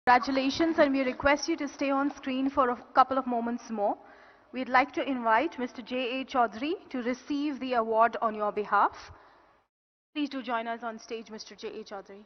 Congratulations, and we request you to stay on screen for a couple of moments more. We'd like to invite Mr. J.A. Chaudhary to receive the award on your behalf. Please do join us on stage, Mr. J.A. Chaudhary.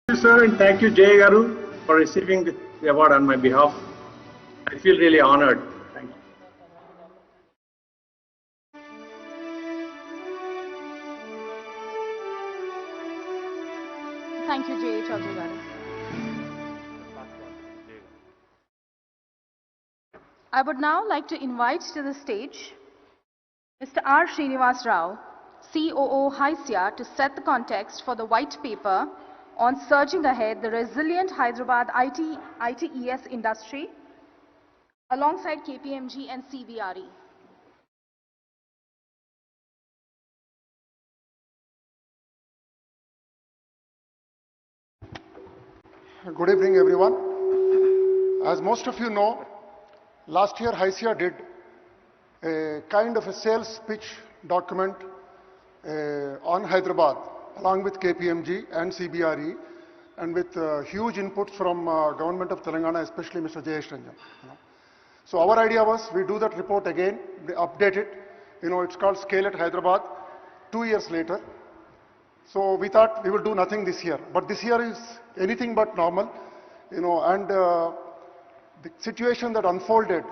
Thank you, sir, and thank you, Jay Garu, for receiving the award on my behalf. I feel really honored. Thank you. Thank you, J.A. Chaudhary garu. I would now like to invite to the stage Mr. R. Srinivas Rao, COO HYSEA, to set the context for the white paper on Surging Ahead, the Resilient Hyderabad ITES Industry, alongside KPMG and CBRE. Good evening, everyone. As most of you know, last year HYSEA did a kind of a sales pitch document on Hyderabad, along with KPMG and CBRE, and with huge inputs from Government of Telangana, especially Mr. Jayesh Ranjan. So our idea was we do that report again, we update it. It's called Scale at Hyderabad, 2 years later. So we thought we will do nothing this year, but this year is anything but normal, and the situation that unfolded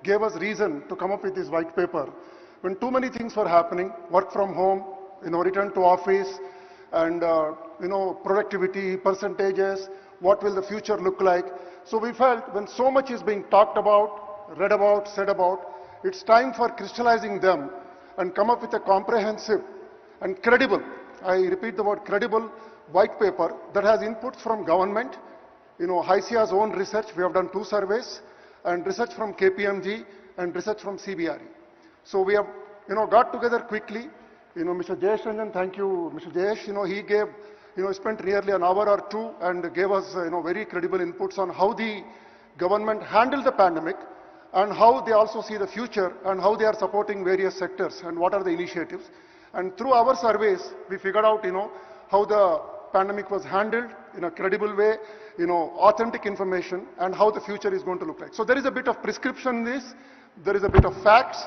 gave us reason to come up with this white paper. When too many things were happening, work from home, return to office, and productivity, percentages, what will the future look like? So we felt when so much is being talked about, read about, said about, it's time for crystallizing them and come up with a comprehensive and credible, I repeat the word credible, white paper that has inputs from government, HYSEA's own research, we have done 2 surveys, and research from KPMG and research from CBRE. So we have, got together quickly. Mr. Jayesh Ranjan, thank you, Mr. Jayesh. He gave, spent nearly an hour or 2 and gave us, very credible inputs on how the government handled the pandemic and how they also see the future and how they are supporting various sectors and what are the initiatives. And through our surveys, we figured out, how the pandemic was handled in a credible way, authentic information, and how the future is going to look like. So there is a bit of prescription in this, there is a bit of facts,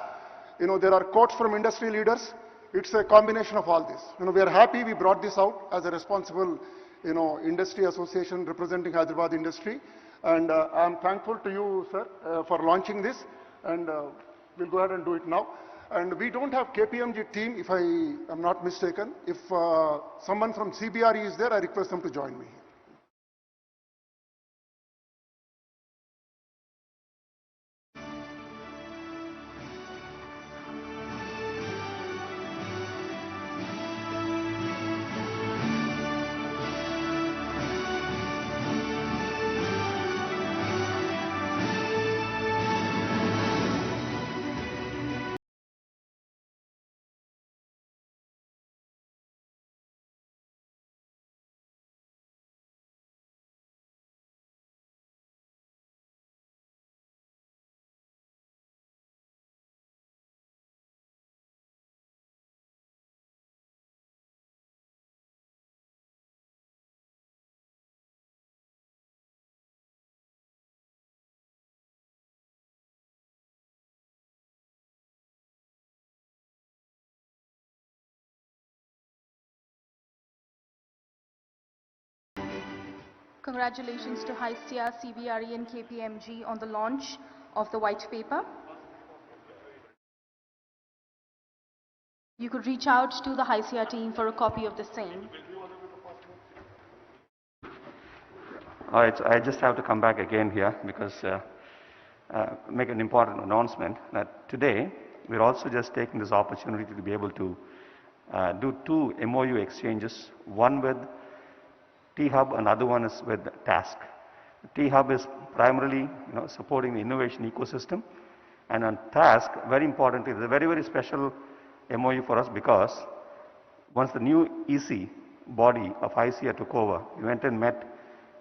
there are quotes from industry leaders. It's a combination of all this. We are happy we brought this out as a responsible, industry association representing Hyderabad industry. And I'm thankful to you, sir, for launching this. And we'll go ahead and do it now. And we don't have KPMG team, if I am not mistaken. If someone from CBRE is there, I request them to join me. Congratulations to HYSEA, CBRE and KPMG on the launch of the white paper. You could reach out to the HYSEA team for a copy of the same. I just have to come back again here because make an important announcement that today we're also just taking this opportunity to be able to do two MOU exchanges, one with T-Hub, another one is with Task. T-Hub is primarily supporting the innovation ecosystem, and on Task, very importantly, it's a very, very special MOU for us because once the new EC body of HYSEA took over, we went and met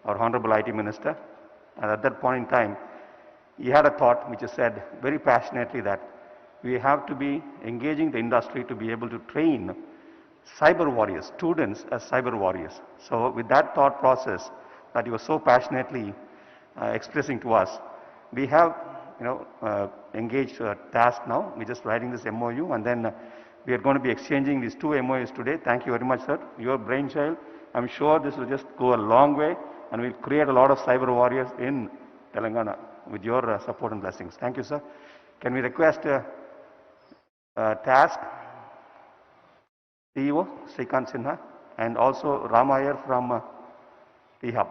our Honorable IT Minister, and at that point in time, he had a thought which he said very passionately that we have to be engaging the industry to be able to train cyber warriors, students as cyber warriors. So with that thought process that he was so passionately expressing to us, we have engaged Task now. We're just writing this MOU, and then we are going to be exchanging these two MOUs today. Thank you very much, sir. Your brainchild. I'm sure this will just go a long way, and will create a lot of cyber warriors in Telangana with your support and blessings. Thank you, sir. Can we request Task CEO Srikant Sinha and also Ram Iyer from T-Hub.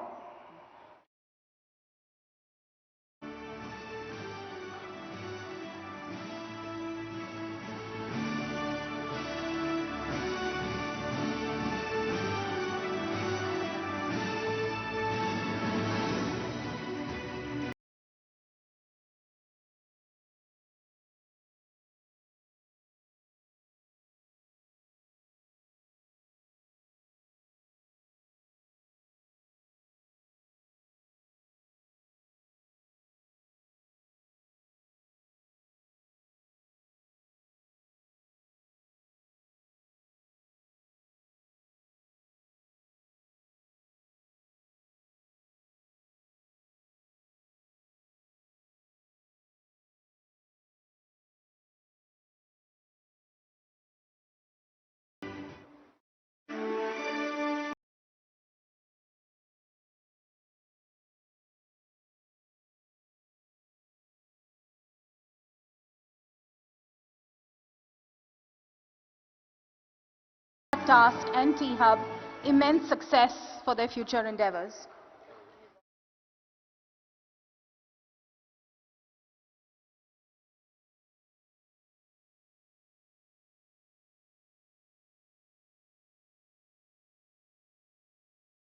Task and T-Hub immense success for their future endeavors.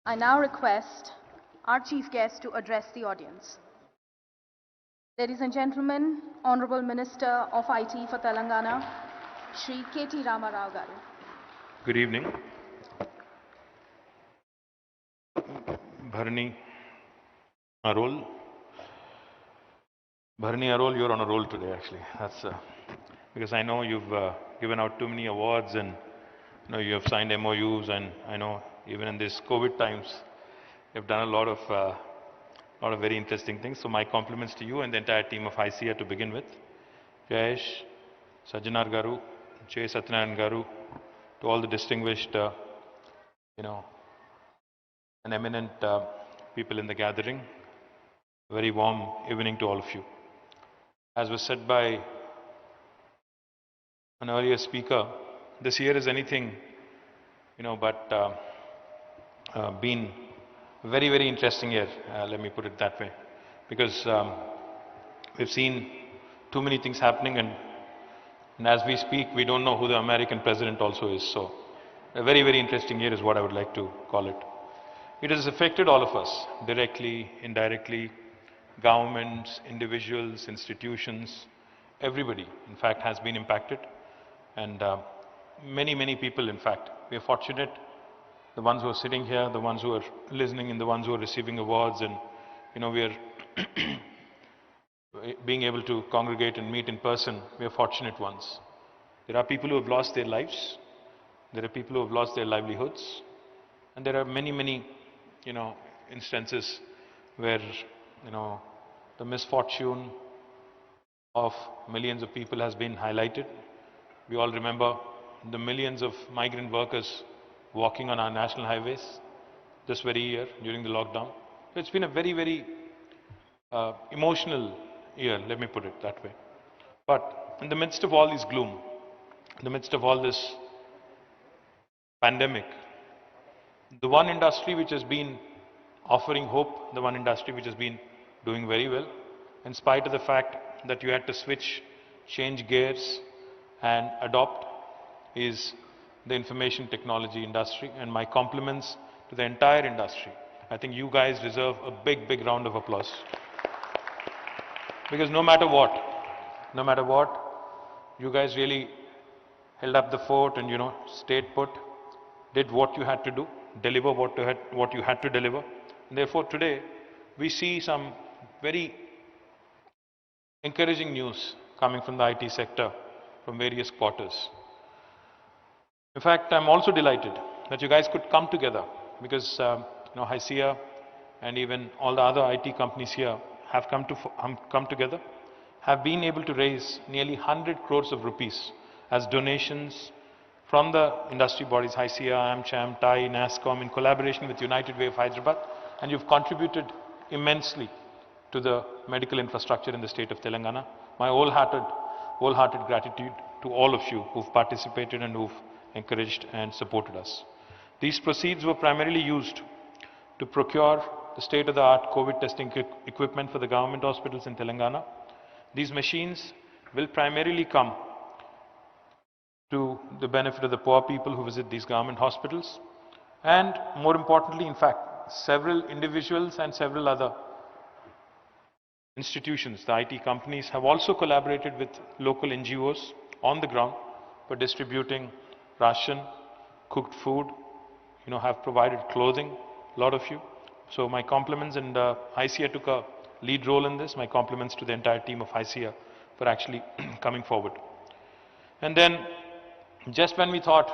I now request our chief guest to address the audience. Ladies and gentlemen, Honorable Minister of IT for Telangana, Shri KT Rama Rao Garu. Good evening. Bharani Arol. Bharani Arol, you're on a roll today actually. That's because I know you've given out too many awards, and you have signed MOUs, and I know even in these COVID times, you've done a lot of very interesting things. So my compliments to you and the entire team of HYSEA to begin with. Jayesh, Sajjanar Garu, Jay Satyanarayan Garu, to all the distinguished, and eminent people in the gathering, very warm evening to all of you. As was said by an earlier speaker, this year is anything, but been a very, very interesting year, let me put it that way, because we've seen too many things happening, and as we speak, we don't know who the American president also is. So a very, very interesting year is what I would like to call it. It has affected all of us, directly, indirectly, governments, individuals, institutions, everybody, in fact, has been impacted. And many, many people, in fact, we are fortunate, the ones who are sitting here, the ones who are listening, and the ones who are receiving awards, and, we are being able to congregate and meet in person. We are fortunate ones. There are people who have lost their lives. There are people who have lost their livelihoods. And there are many, many, instances where, the misfortune of millions of people has been highlighted. We all remember the millions of migrant workers walking on our national highways this very year during the lockdown. It's been a very, very emotional year, let me put it that way. But in the midst of all this gloom, in the midst of all this pandemic, the one industry which has been offering hope, the one industry which has been doing very well, in spite of the fact that you had to switch, change gears, and adopt is the information technology industry, and my compliments to the entire industry. I think you guys deserve a big, big round of applause. Because no matter what, you guys really held up the fort and, stayed put, did what you had to do, deliver what you had to deliver. And therefore, today, we see some very encouraging news coming from the IT sector from various quarters. In fact, I'm also delighted that you guys could come together because, HYSEA and even all the other IT companies here have come together, have been able to raise nearly 100 crores of rupees as donations from the industry bodies, HYSEA, AmCham, TAI, NASSCOM, in collaboration with United Way of Hyderabad, and you've contributed immensely to the medical infrastructure in the state of Telangana. My wholehearted gratitude to all of you who've participated and who've encouraged and supported us. These proceeds were primarily used to procure the state-of-the-art COVID testing equipment for the government hospitals in Telangana. These machines will primarily come to the benefit of the poor people who visit these government hospitals. And more importantly, in fact, several individuals and several other institutions, the IT companies, have also collaborated with local NGOs on the ground for distributing ration, cooked food, have provided clothing, a lot of you. So my compliments, and HYSEA took a lead role in this. My compliments to the entire team of HYSEA for actually coming forward. And then, just when we thought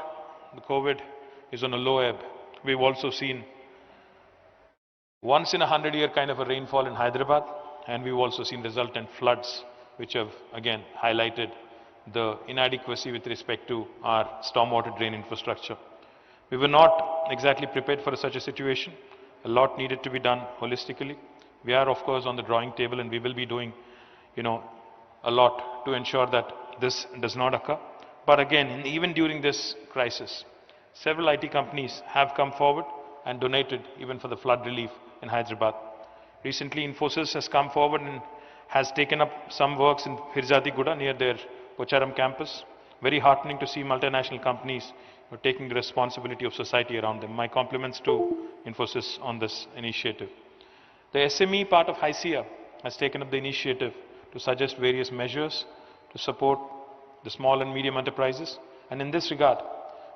the COVID is on a low ebb, we've also seen once in a 100-year kind of a rainfall in Hyderabad, and we've also seen resultant floods, which have again highlighted the inadequacy with respect to our stormwater drain infrastructure. We were not exactly prepared for such a situation. A lot needed to be done holistically. We are, of course, on the drawing table, and we will be doing, a lot to ensure that this does not occur. But again, even during this crisis, several IT companies have come forward and donated even for the flood relief in Hyderabad. Recently, Infosys has come forward and has taken up some works in Hirzadiguda near their Pocharam campus. Very heartening to see multinational companies taking the responsibility of society around them. My compliments to Infosys on this initiative. The SME part of HYSEA has taken up the initiative to suggest various measures to support the small and medium enterprises. And in this regard,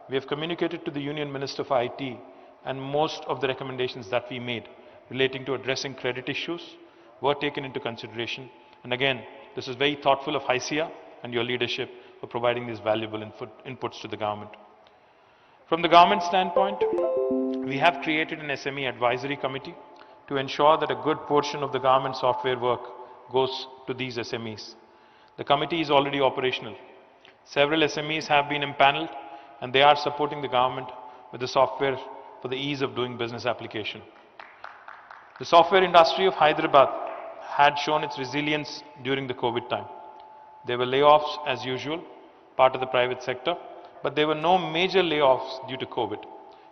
we have communicated to the Union Minister for IT, and most of the recommendations that we made relating to addressing credit issues were taken into consideration. And again, this is very thoughtful of HYSEA and your leadership for providing these valuable inputs to the government. From the government standpoint, we have created an SME advisory committee to ensure that a good portion of the government software work goes to these SMEs. The committee is already operational. Several SMEs have been impaneled, and they are supporting the government with the software for the ease of doing business application. The software industry of Hyderabad had shown its resilience during the COVID time. There were layoffs as usual, part of the private sector, but there were no major layoffs due to COVID.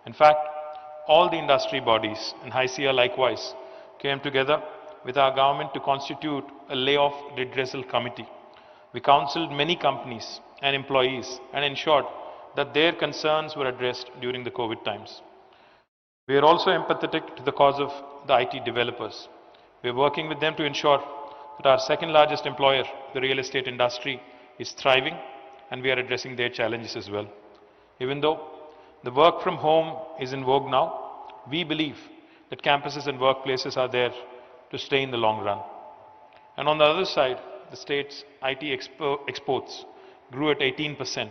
In fact, all the industry bodies, and HYSEA likewise, came together with our government to constitute a layoff redressal committee. We counseled many companies and employees and ensured that their concerns were addressed during the COVID times. We are also empathetic to the cause of the IT developers. We are working with them to ensure that our second largest employer, the real estate industry, is thriving, and we are addressing their challenges as well. Even though the work from home is in vogue now, we believe that campuses and workplaces are there to stay in the long run. And on the other side, the state's IT exports grew at 18%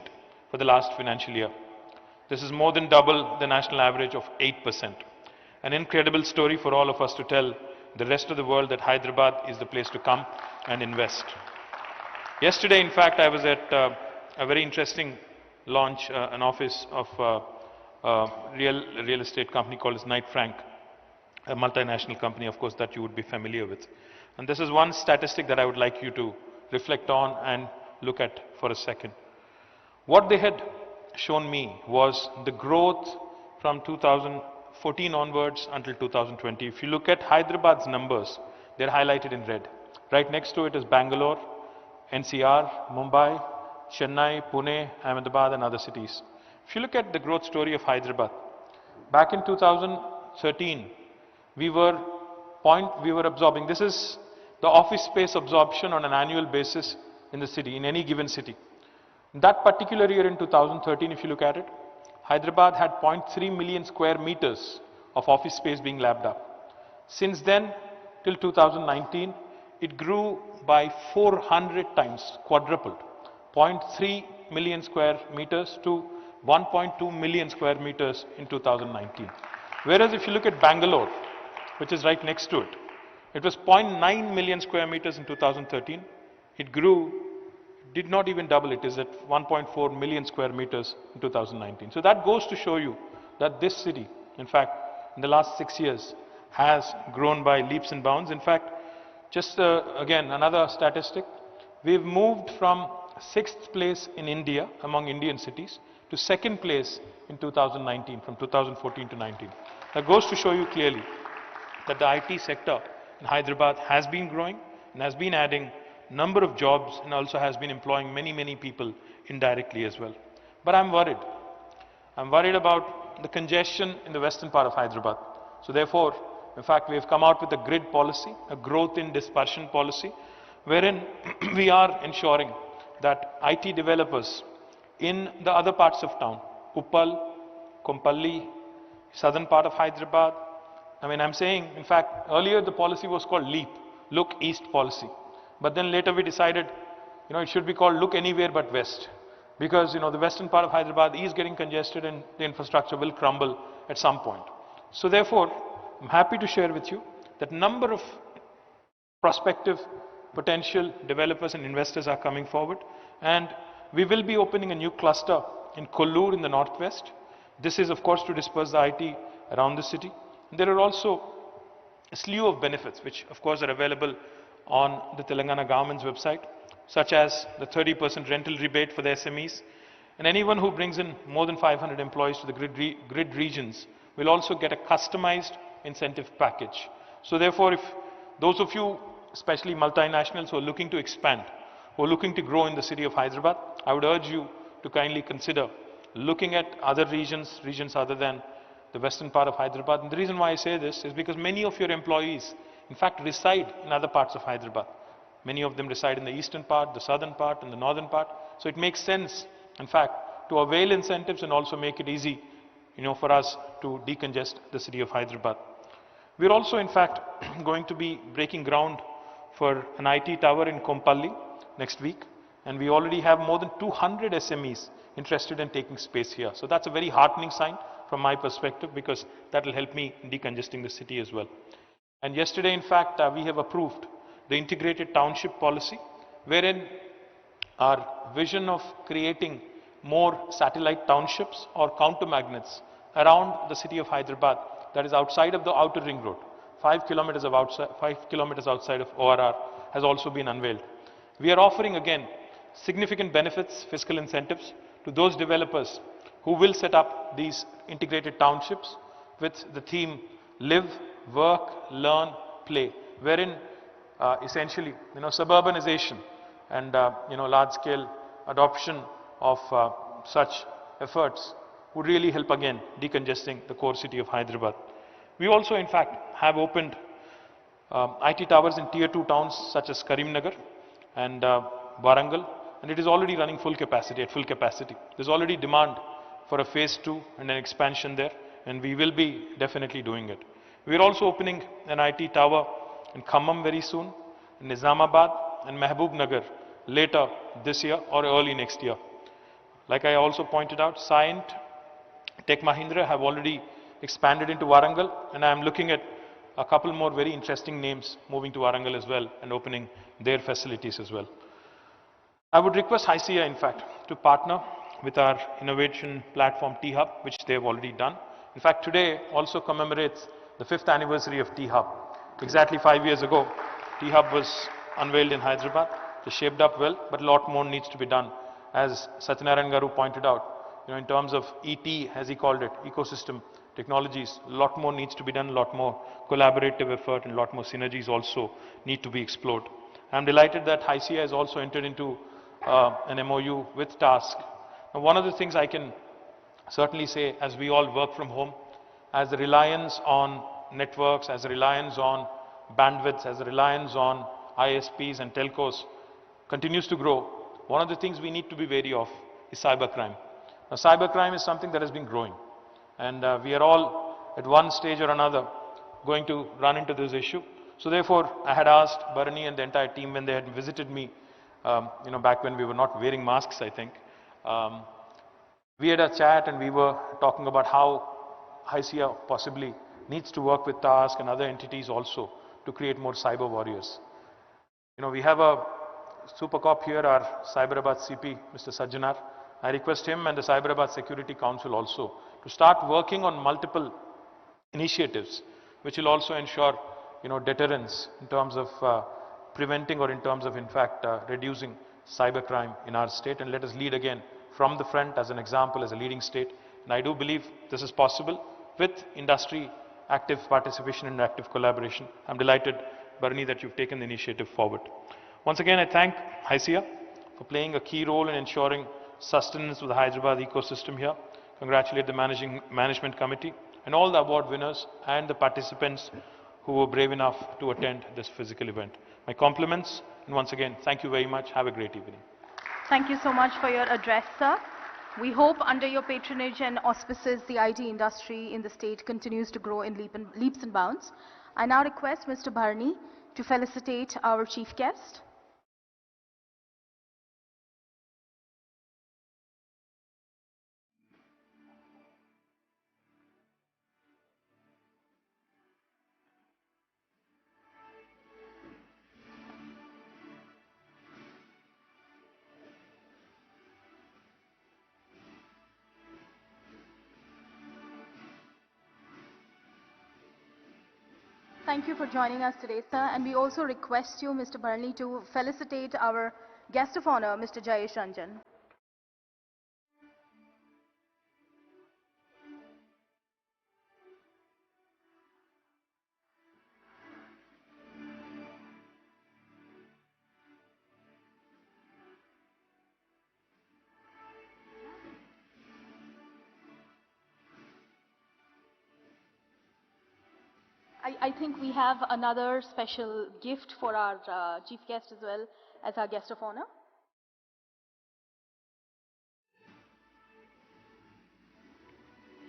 for the last financial year. This is more than double the national average of 8%. An incredible story for all of us to tell the rest of the world that Hyderabad is the place to come and invest. Yesterday, in fact, I was at a very interesting launch, an office of a real estate company called Knight Frank, a multinational company, of course, that you would be familiar with. And this is one statistic that I would like you to reflect on and look at for a second. What they had shown me was the growth from 2014 onwards until 2020. If you look at Hyderabad's numbers, they're highlighted in red. Right next to it is Bangalore, NCR, Mumbai, Chennai, Pune, Ahmedabad and other cities. If you look at the growth story of Hyderabad, back in 2013, we were absorbing, this is the office space absorption on an annual basis in the city, in any given city. That particular year in 2013, if you look at it, Hyderabad had 0.3 million square meters of office space being lapped up. Since then, till 2019, it grew by 400 times, quadrupled. 0.3 million square meters to 1.2 million square meters in 2019. Whereas if you look at Bangalore, which is right next to it, it was 0.9 million square meters in 2013. It grew, did not even double, it is at 1.4 million square meters in 2019. So that goes to show you that this city, in fact, in the last 6 years, has grown by leaps and bounds. In fact, just again, another statistic, we've moved from 6th place in India among Indian cities to 2nd place in 2019, from 2014 to 19. That goes to show you clearly that the IT sector in Hyderabad has been growing and has been adding number of jobs and also has been employing many people indirectly as well. But I'm worried. I'm worried about the congestion in the western part of Hyderabad. So therefore, in fact, we have come out with a grid policy, a growth in dispersion policy, wherein we are ensuring that IT developers in the other parts of town, Uppal, Kompalli, southern part of Hyderabad, I'm saying, in fact, earlier the policy was called LEAP, Look East policy. But then later we decided, it should be called Look Anywhere But West. Because, the western part of Hyderabad is getting congested and the infrastructure will crumble at some point. So therefore, I'm happy to share with you that number of prospective potential developers and investors are coming forward. And we will be opening a new cluster in Kollur in the northwest. This is, of course, to disperse the IT around the city. There are also a slew of benefits which of course are available on the Telangana government's website, such as the 30% rental rebate for the SMEs, and anyone who brings in more than 500 employees to the grid regions will also get a customized incentive package. So therefore, if those of you, especially multinationals who are looking to expand, who are looking to grow in the city of Hyderabad, I would urge you to kindly consider looking at other regions other than the western part of Hyderabad. And the reason why I say this is because many of your employees, in fact, reside in other parts of Hyderabad. Many of them reside in the eastern part, the southern part, and the northern part. So it makes sense, in fact, to avail incentives and also make it easy, for us to decongest the city of Hyderabad. We're also, in fact, going to be breaking ground for an IT tower in Kompalli next week. And we already have more than 200 SMEs interested in taking space here. So that's a very heartening sign from my perspective, because that will help me in decongesting the city as well. And yesterday, in fact, we have approved the integrated township policy, wherein our vision of creating more satellite townships or counter magnets around the city of Hyderabad, that is outside of the outer ring road, 5 kilometers outside of ORR, has also been unveiled. We are offering again significant benefits, fiscal incentives to those developers who will set up these integrated townships with the theme Live, Work, Learn, Play, wherein essentially, suburbanization and, large-scale adoption of such efforts would really help again decongesting the core city of Hyderabad. We also, in fact, have opened IT towers in Tier 2 towns such as Karimnagar and Warangal, and it is already running at full capacity. There's already demand for a phase 2 and an expansion there, and we will be definitely doing it. We're also opening an IT tower in Khammam very soon, in Nizamabad and Mehboob Nagar later this year or early next year. Like I also pointed out, Cyient, Tech Mahindra have already expanded into Warangal, and I am looking at a couple more very interesting names moving to Warangal as well and opening their facilities as well. I would request HYSEA, in fact, to partner with our innovation platform T-Hub, which they have already done. In fact, today also commemorates the 5th anniversary of T-Hub. Exactly 5 years ago, T-Hub was unveiled in Hyderabad. It shaped up well, but a lot more needs to be done. As Satyanarayan Garu pointed out, in terms of ET, as he called it, ecosystem technologies, a lot more needs to be done, a lot more collaborative effort and a lot more synergies also need to be explored. I'm delighted that HYSEA has also entered into an MOU with TASK. Now, one of the things I can certainly say, as we all work from home, as the reliance on networks, as the reliance on bandwidths, as the reliance on ISPs and telcos continues to grow, one of the things we need to be wary of is cybercrime. Now, cybercrime is something that has been growing, and we are all at one stage or another going to run into this issue. So therefore, I had asked Bharani and the entire team when they had visited me, back when we were not wearing masks, I think. We had a chat and we were talking about how HYSEA possibly needs to work with TASK and other entities also to create more cyber warriors. We have a super cop here, our Cyberabad CP, Mr. Sajjanar. I request him and the Cyberabad Security Council also to start working on multiple initiatives which will also ensure deterrence in terms of preventing or in terms of in fact reducing cybercrime in our state, and let us lead again from the front as an example, as a leading state. And I do believe this is possible with industry active participation and active collaboration. I'm delighted, Bharani, that you've taken the initiative forward. Once again, I thank HYSEA for playing a key role in ensuring sustenance of the Hyderabad ecosystem here. Congratulate the management committee and all the award winners and the participants who were brave enough to attend this physical event. My compliments, and once again, thank you very much. Have a great evening. Thank you so much for your address, sir. We hope under your patronage and auspices, the IT industry in the state continues to grow in leaps and bounds. I now request Mr. Bharani to felicitate our chief guest. Thank you for joining us today, sir. And we also request you, Mr. Bharani, to felicitate our guest of honor, Mr. Jayesh Ranjan. I think we have another special gift for our chief guest as well as our guest of honor.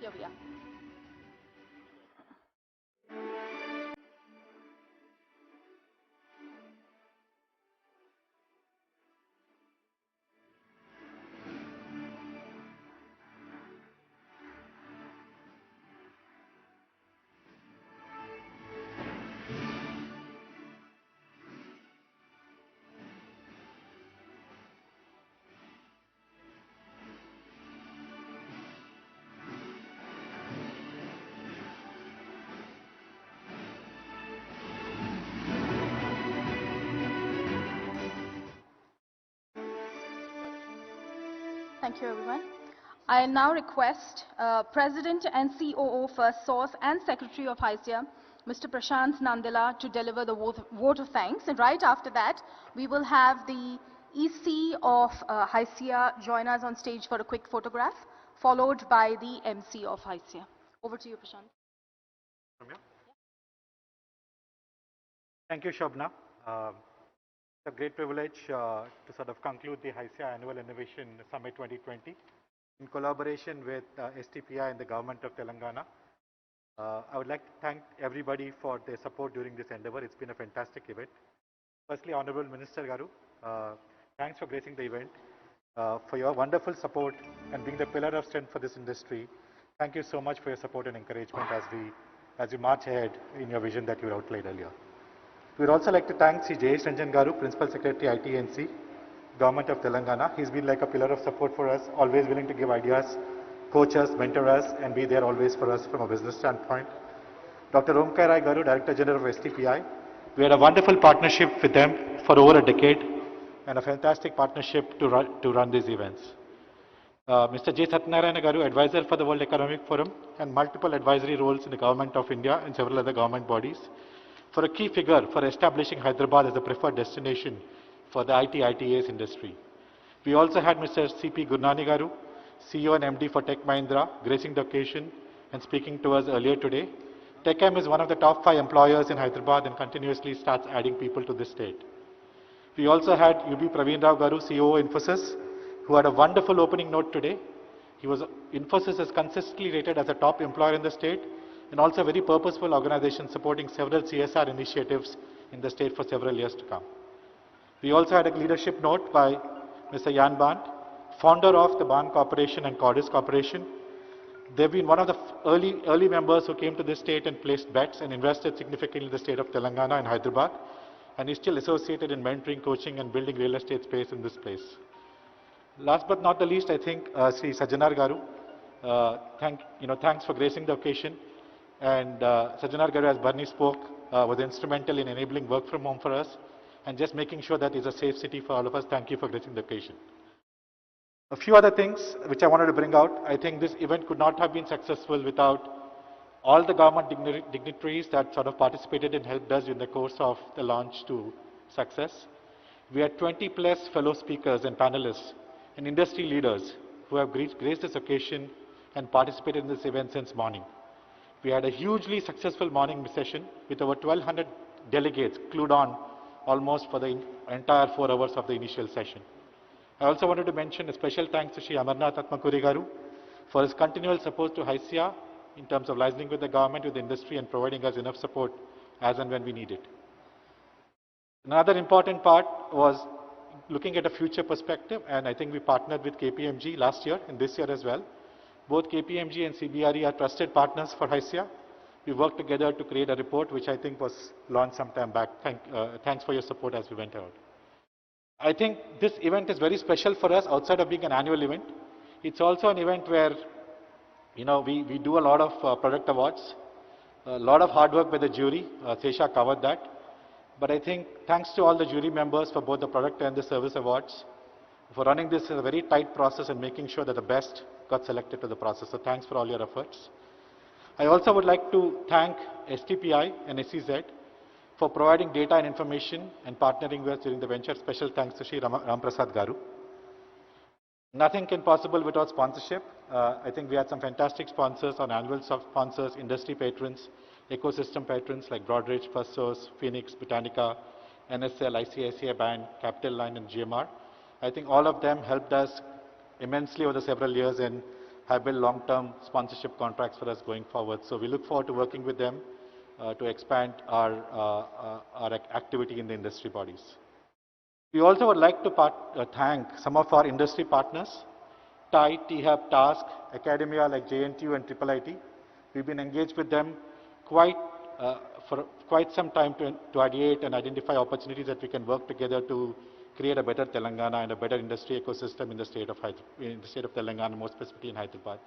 Here we are. Thank you, everyone. I now request President and COO First Source and Secretary of HYSEA, Mr. Prashant Nandela, to deliver the vote of thanks. And right after that, we will have the EC of HYSEA join us on stage for a quick photograph, followed by the MC of HYSEA. Over to you, Prashant. Thank you, Shobna. It's a great privilege to sort of conclude the HYSEA Annual Innovation Summit 2020 in collaboration with STPI and the Government of Telangana. I would like to thank everybody for their support during this endeavor. It's been a fantastic event. Firstly, Honorable Minister Garu, thanks for gracing the event, for your wonderful support and being the pillar of strength for this industry. Thank you so much for your support and encouragement as we march ahead in your vision that you outlined earlier. We would also like to thank Sri Jayesh Ranjan Garu, Principal Secretary ITNC, Government of Telangana. He's been like a pillar of support for us, always willing to give ideas, coach us, mentor us, and be there always for us from a business standpoint. Dr. Omkar Rai Garu, Director General of STPI. We had a wonderful partnership with them for over a decade and a fantastic partnership to run these events. Mr. J. Satyanarayana Garu, Advisor for the World Economic Forum, and multiple advisory roles in the Government of India and several other government bodies, for a key figure for establishing Hyderabad as a preferred destination for the IT-ITAS industry. We also had Mr. C.P. Gurnani Garu, CEO and MD for Tech Mahindra, gracing the occasion and speaking to us earlier today. TechM is one of the top 5 employers in Hyderabad and continuously starts adding people to this state. We also had UB Praveen Rao Garu, CEO Infosys, who had a wonderful opening note today. Infosys is consistently rated as a top employer in the state and also a very purposeful organization supporting several CSR initiatives in the state for several years to come. We also had a leadership note by Mr. Jan Band, founder of the Band Corporation and Cordis Corporation. They've been one of the early members who came to this state and placed bets and invested significantly in the state of Telangana and Hyderabad, and is still associated in mentoring, coaching and building real estate space in this place. Last but not the least, I think Sri Sajjanar Garu, thanks for gracing the occasion. And Sajjanar Garu, as Barney spoke, was instrumental in enabling work from home for us and just making sure that it's a safe city for all of us. Thank you for gracing the occasion. A few other things which I wanted to bring out. I think this event could not have been successful without all the government dignitaries that sort of participated and helped us in the course of the launch to success. We had 20 plus fellow speakers and panelists and industry leaders who have graced this occasion and participated in this event since morning. We had a hugely successful morning session with over 1,200 delegates glued on almost for the entire 4 hours of the initial session. I also wanted to mention a special thanks to Shri Amarnath Atmakuri Garu for his continual support to HYSEA in terms of liaising with the government, with the industry and providing us enough support as and when we need it. Another important part was looking at a future perspective, and I think we partnered with KPMG last year and this year as well. Both KPMG and CBRE are trusted partners for HYSEA. We worked together to create a report which I think was launched some time back. Thanks for your support as we went out. I think this event is very special for us outside of being an annual event. It's also an event where we do a lot of product awards, a lot of hard work by the jury. Sesha covered that. But I think thanks to all the jury members for both the product and the service awards, for running this in a very tight process and making sure that the best got selected to the process. So thanks for all your efforts. I also would like to thank STPI and SEZ for providing data and information and partnering with us during the venture. Special thanks to Shri Ram Prasad Garu. Nothing can possible without sponsorship. I think we had some fantastic sponsors on annual sponsors, industry patrons, ecosystem patrons like Broadridge, FirstSource, Phoenix, Botanica, NSL, HYSEA Band, Capital Line and GMR. I think all of them helped us immensely over the several years and have built long-term sponsorship contracts for us going forward. So we look forward to working with them to expand our activity in the industry bodies. We also would like to thank some of our industry partners, TIE, T-Hub, TASK, academia like JNTU and IIIT. We've been engaged with them for quite some time to ideate and identify opportunities that we can work together to create a better Telangana and a better industry ecosystem in the state of Telangana, more specifically in Hyderabad.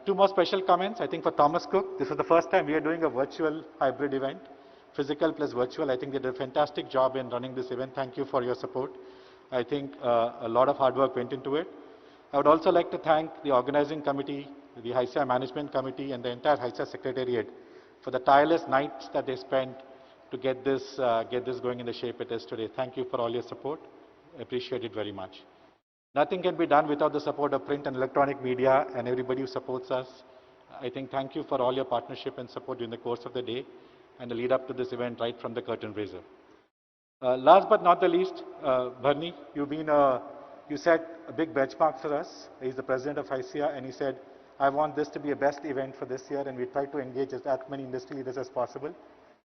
2 more special comments. I think for Thomas Cook, this is the first time we are doing a virtual hybrid event, physical plus virtual. I think they did a fantastic job in running this event. Thank you for your support. I think a lot of hard work went into it. I would also like to thank the organizing committee, the HYSEA management committee and the entire HYSEA secretariat for the tireless nights that they spent to get this going in the shape it is today. Thank you for all your support. I appreciate it very much. Nothing can be done without the support of print and electronic media and everybody who supports us. I think thank you for all your partnership and support during the course of the day and the lead up to this event right from the curtain raiser. Last but not the least, Barney, you set a big benchmark for us. He's the president of HYSEA and he said, I want this to be a best event for this year, and we try to engage as many industry leaders as possible.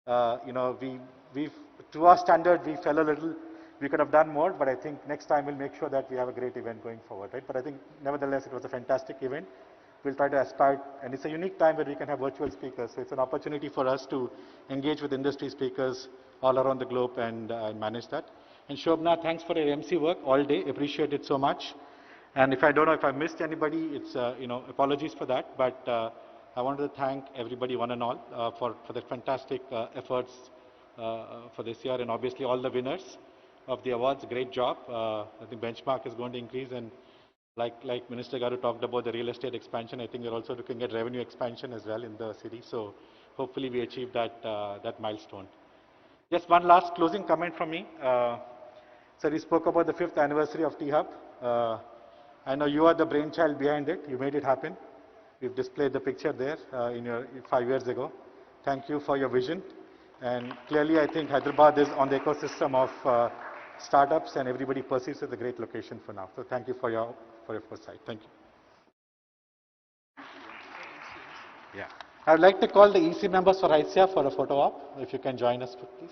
To our standard, we fell a little. We could have done more, but I think next time we'll make sure that we have a great event going forward, right? But I think nevertheless, it was a fantastic event. We'll try to aspire, and it's a unique time where we can have virtual speakers. So it's an opportunity for us to engage with industry speakers all around the globe and manage that. And Shobna, thanks for your MC work all day. Appreciate it so much. And if I don't know if I missed anybody, it's apologies for that. But I wanted to thank everybody, one and all, for the fantastic efforts for this year, and obviously all the winners of the awards. Great job. I think benchmark is going to increase, and like Minister Garu talked about the real estate expansion, I think we're also looking at revenue expansion as well in the city. So hopefully we achieve that milestone. Just one last closing comment from me. Sir, you spoke about the 5th anniversary of T-Hub. I know you are the brainchild behind it. You made it happen. We've displayed the picture there 5 years ago. Thank you for your vision. And clearly, I think Hyderabad is on the ecosystem of startups, and everybody perceives it as a great location for now. So thank you for your foresight. Thank you. Yeah. I would like to call the EC members for HYSEA for a photo op. If you can join us, please.